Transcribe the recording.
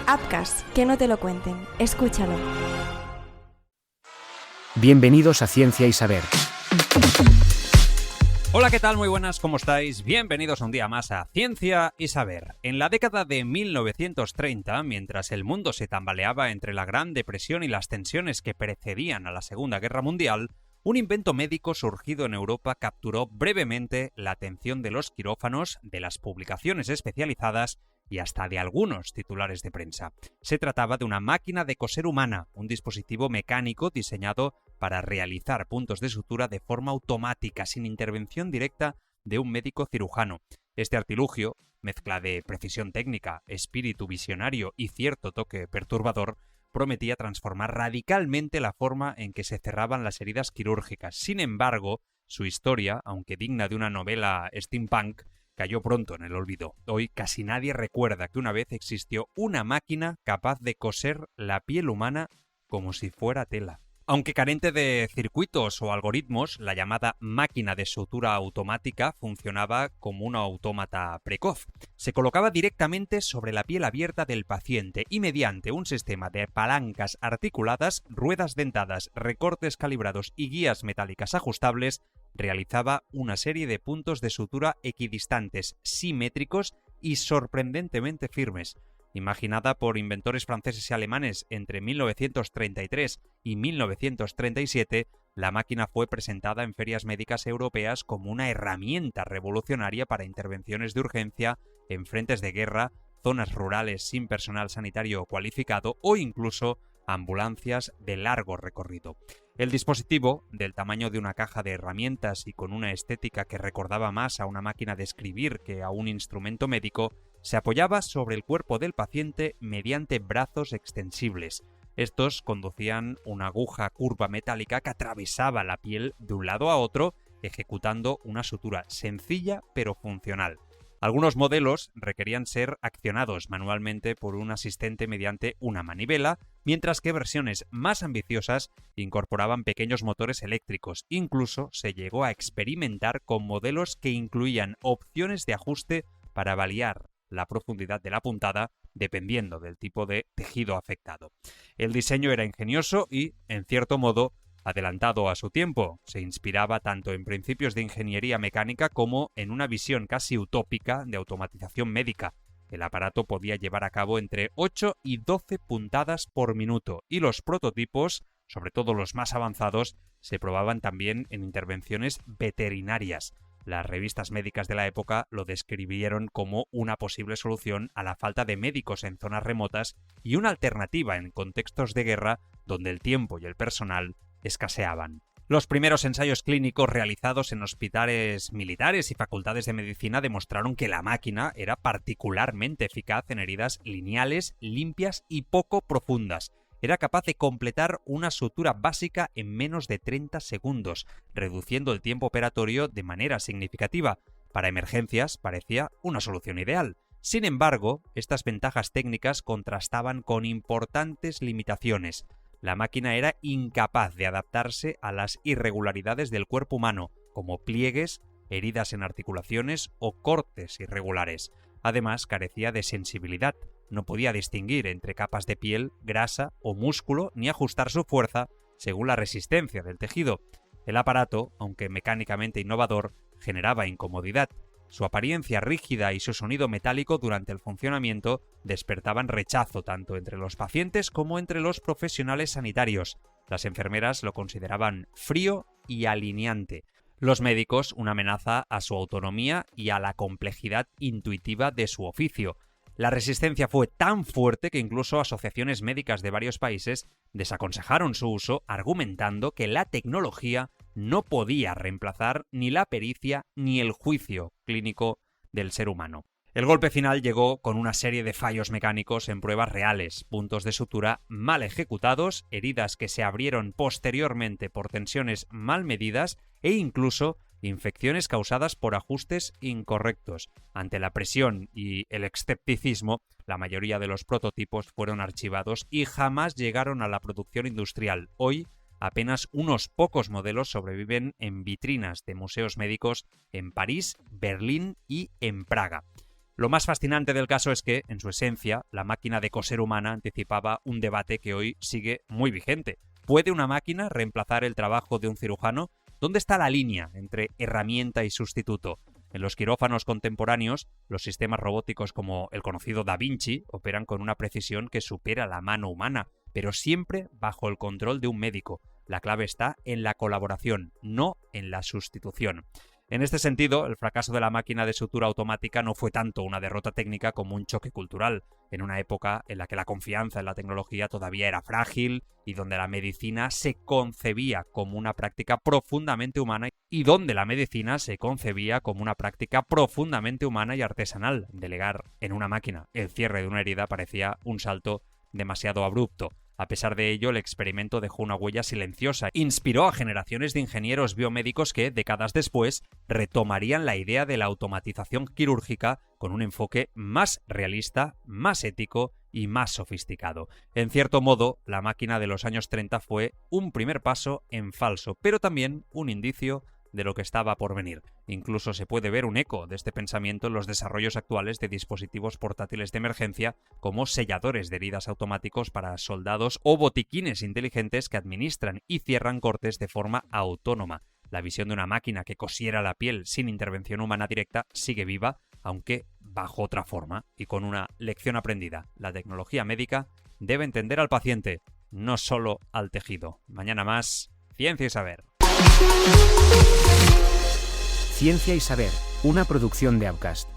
Apcas, que no te lo cuenten. Escúchalo. Bienvenidos a Ciencia y Saber. Hola, ¿qué tal? Muy buenas, ¿cómo estáis? Bienvenidos un día más a Ciencia y Saber. En la década de 1930, mientras el mundo se tambaleaba entre la Gran Depresión y las tensiones que precedían a la Segunda Guerra Mundial, un invento médico surgido en Europa capturó brevemente la atención de los quirófanos, de las publicaciones especializadas y hasta de algunos titulares de prensa. Se trataba de una máquina de coser humana, un dispositivo mecánico diseñado para realizar puntos de sutura de forma automática, sin intervención directa de un médico cirujano. Este artilugio, mezcla de precisión técnica, espíritu visionario y cierto toque perturbador, prometía transformar radicalmente la forma en que se cerraban las heridas quirúrgicas. Sin embargo, su historia, aunque digna de una novela steampunk, cayó pronto en el olvido. Hoy casi nadie recuerda que una vez existió una máquina capaz de coser la piel humana como si fuera tela. Aunque carente de circuitos o algoritmos, la llamada máquina de sutura automática funcionaba como un autómata precoz. Se colocaba directamente sobre la piel abierta del paciente y mediante un sistema de palancas articuladas, ruedas dentadas, recortes calibrados y guías metálicas ajustables, realizaba una serie de puntos de sutura equidistantes, simétricos y sorprendentemente firmes. Imaginada por inventores franceses y alemanes entre 1933 y 1937, la máquina fue presentada en ferias médicas europeas como una herramienta revolucionaria para intervenciones de urgencia en frentes de guerra, zonas rurales sin personal sanitario cualificado o incluso ambulancias de largo recorrido. El dispositivo, del tamaño de una caja de herramientas y con una estética que recordaba más a una máquina de escribir que a un instrumento médico, se apoyaba sobre el cuerpo del paciente mediante brazos extensibles. Estos conducían una aguja curva metálica que atravesaba la piel de un lado a otro, ejecutando una sutura sencilla pero funcional. Algunos modelos requerían ser accionados manualmente por un asistente mediante una manivela, mientras que versiones más ambiciosas incorporaban pequeños motores eléctricos. Incluso se llegó a experimentar con modelos que incluían opciones de ajuste para variar la profundidad de la puntada dependiendo del tipo de tejido afectado. El diseño era ingenioso y, en cierto modo, adelantado a su tiempo. Se inspiraba tanto en principios de ingeniería mecánica como en una visión casi utópica de automatización médica. El aparato podía llevar a cabo entre 8 y 12 puntadas por minuto y los prototipos, sobre todo los más avanzados, se probaban también en intervenciones veterinarias. Las revistas médicas de la época lo describieron como una posible solución a la falta de médicos en zonas remotas y una alternativa en contextos de guerra donde el tiempo y el personal escaseaban. Los primeros ensayos clínicos realizados en hospitales militares y facultades de medicina demostraron que la máquina era particularmente eficaz en heridas lineales, limpias y poco profundas. Era capaz de completar una sutura básica en menos de 30 segundos, reduciendo el tiempo operatorio de manera significativa. Para emergencias parecía una solución ideal. Sin embargo, estas ventajas técnicas contrastaban con importantes limitaciones. La máquina era incapaz de adaptarse a las irregularidades del cuerpo humano, como pliegues, heridas en articulaciones o cortes irregulares. Además, carecía de sensibilidad. No podía distinguir entre capas de piel, grasa o músculo ni ajustar su fuerza según la resistencia del tejido. El aparato, aunque mecánicamente innovador, generaba incomodidad. Su apariencia rígida y su sonido metálico durante el funcionamiento despertaban rechazo tanto entre los pacientes como entre los profesionales sanitarios. Las enfermeras lo consideraban frío y alineante. Los médicos una amenaza a su autonomía y a la complejidad intuitiva de su oficio. La resistencia fue tan fuerte que incluso asociaciones médicas de varios países desaconsejaron su uso, argumentando que la tecnología no podía reemplazar ni la pericia ni el juicio clínico del ser humano. El golpe final llegó con una serie de fallos mecánicos en pruebas reales, puntos de sutura mal ejecutados, heridas que se abrieron posteriormente por tensiones mal medidas e incluso infecciones causadas por ajustes incorrectos. Ante la presión y el escepticismo, la mayoría de los prototipos fueron archivados y jamás llegaron a la producción industrial. Hoy, apenas unos pocos modelos sobreviven en vitrinas de museos médicos en París, Berlín y en Praga. Lo más fascinante del caso es que, en su esencia, la máquina de coser humana anticipaba un debate que hoy sigue muy vigente. ¿Puede una máquina reemplazar el trabajo de un cirujano? ¿Dónde está la línea entre herramienta y sustituto? En los quirófanos contemporáneos, los sistemas robóticos como el conocido Da Vinci operan con una precisión que supera la mano humana, pero siempre bajo el control de un médico. La clave está en la colaboración, no en la sustitución. En este sentido, el fracaso de la máquina de sutura automática no fue tanto una derrota técnica como un choque cultural, en una época en la que la confianza en la tecnología todavía era frágil y donde la medicina se concebía como una práctica profundamente humana y artesanal. Delegar en una máquina el cierre de una herida parecía un salto demasiado abrupto. A pesar de ello, el experimento dejó una huella silenciosa. Inspiró a generaciones de ingenieros biomédicos que, décadas después, retomarían la idea de la automatización quirúrgica con un enfoque más realista, más ético y más sofisticado. En cierto modo, la máquina de los años 30 fue un primer paso en falso, pero también un indicio de lo que estaba por venir. Incluso se puede ver un eco de este pensamiento en los desarrollos actuales de dispositivos portátiles de emergencia como selladores de heridas automáticos para soldados o botiquines inteligentes que administran y cierran cortes de forma autónoma. La visión de una máquina que cosiera la piel sin intervención humana directa sigue viva, aunque bajo otra forma y con una lección aprendida. La tecnología médica debe entender al paciente, no solo al tejido. Mañana más, Ciencia y Saber. Ciencia y Saber, una producción de Upcast.